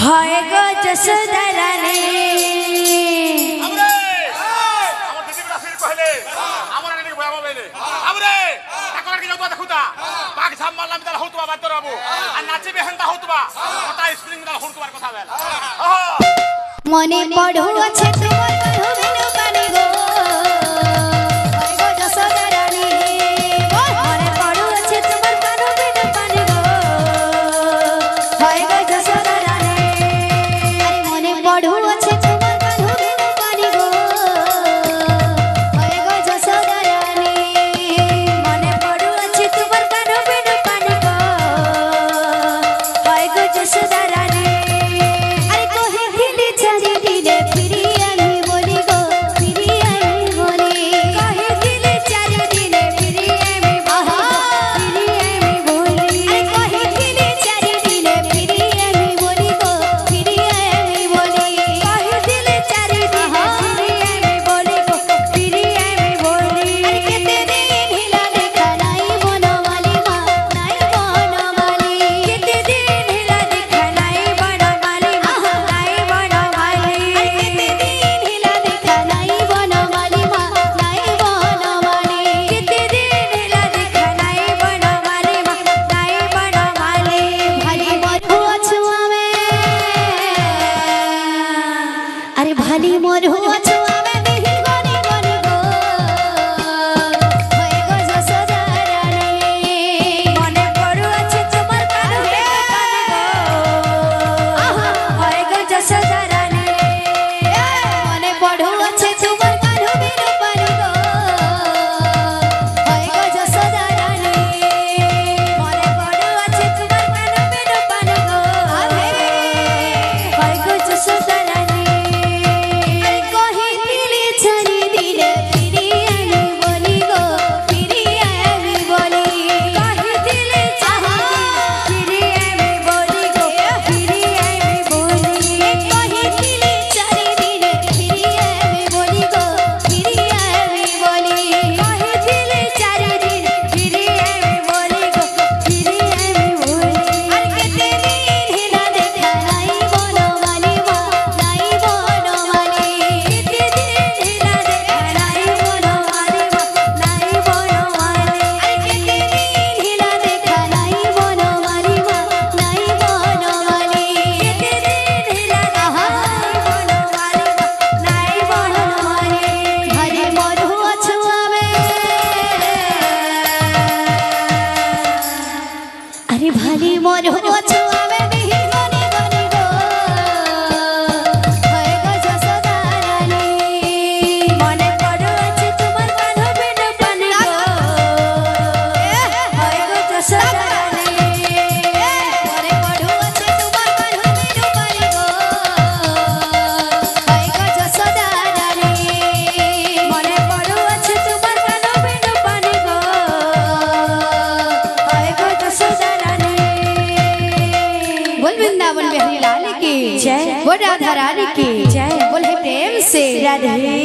হয় গো যশোদা রানী আমরে আমার দিদি রাসির কইলে আমার নেনি বয়া বলে আমরে তাকর কি যাবা দেখুতা পাক ঝাম মারলাম তার হউতবা বাদ দরাবো আর নাচিবে হেনতা হউতবা কথা স্প্রিং দাল হউতবার কথা বেল মনে পড়ো আছে তোমার বাহুবিনো পানি গো হয় গো যশোদা রানী মনে পড়ো আছে তোমার বাহুবিনো পানি গো হয় গো যশোদা রানী আরে মনে পড়ো আছে তোমার বাহুবিনো পানি গো হয় গো যশোদা রানী মনে পড়ো আছে তোমার বাহুবিনো পানি গো হয় গো যশোদা রানী আরে কহে দিলি ছাড়ি দিলে ফিরি আমি বলি গো ফিরি আমি বলি কহে দিলি ছাড়ি দিলে ফিরি আমি ফিরি আমি বলি আরে কহে দিলি ছাড়ি দিলে ফিরি আমি বলি গো ফিরি আমি বলি কহে দিলি ছাড়ি দিলে ফিরি আমি বলি গো ফিরি আমি বলি আরে কেতে দিন হিলা দেখা নাই বনমালি মা নাই বনমালি কেতে দিন হিলা দেখা নাই বনমালি মা নাই বনমালি আরে কেতে দিন হিলা দেখা নাই বনমালি মা নাই বনমালি কেতে দিন হিলা দেখা নাই বনমালি মা নাই বনমালি ভালি মরু আছো আমি আরে ভালি মরু আছো আমি বিহি গনি গনি গো হয় গো যশোদা রানী মনে পড়ো আছে তোমার কানে কানে গো হয় গো যশোদা রানী মনে পড়ো আছে তোমার কানে পানি গো হয় গো যশোদা রানী মনে পড়ো আছে তোমার কানে পানি গো হয় গো যশোদা রানী আরে কহে দিলি ছাড়ি দিলে ফিরি আমি বলি গো ফিরি আমি বলি কহে দিলি ছাড়ি দিলে ফিরি আমি বলি গো ফিরি আমি বলি কহে দিলি ছাড়ি দিলে ফিরি আমি বলি গো ফিরি আমি বলি কহে দিলি ছাড়ি দিলে ফিরি আমি বলি গো ফিরি আমি বলি আর কেতে দিন হিলা দেখা নাই বনমালি মা নাই বনমালি কেতে দিন হিলা দেখা নাই বনমালি মা নাই বনমালি আরে কেতে দিন হিলা দেখা নাই বনমালি মা নাই বনমালি কেতে দিন হিলা দেখা নাই বনমালি মা নাই বনমালি ভারি মরু আছো আমি আরে ভালি মরু আছো আমি বিহি গনি গনি গো হয় গো যশোদা রানী মনে পড়ো আছে তোমার বাহুবিনো পানি গো হয় গো যশোদা রানী মনে পড়ো আছে তোমার বাহুবিনো পানি গো হয় গো যশোদা রানী মনে পড়ো আছে তোমার বাহুবিনো পানি গো হয় গো যশোদা রানী बोल वृंदावन बिहारी लाल की जय, बोल राधा रानी की जय, बोल प्रेम से राधे।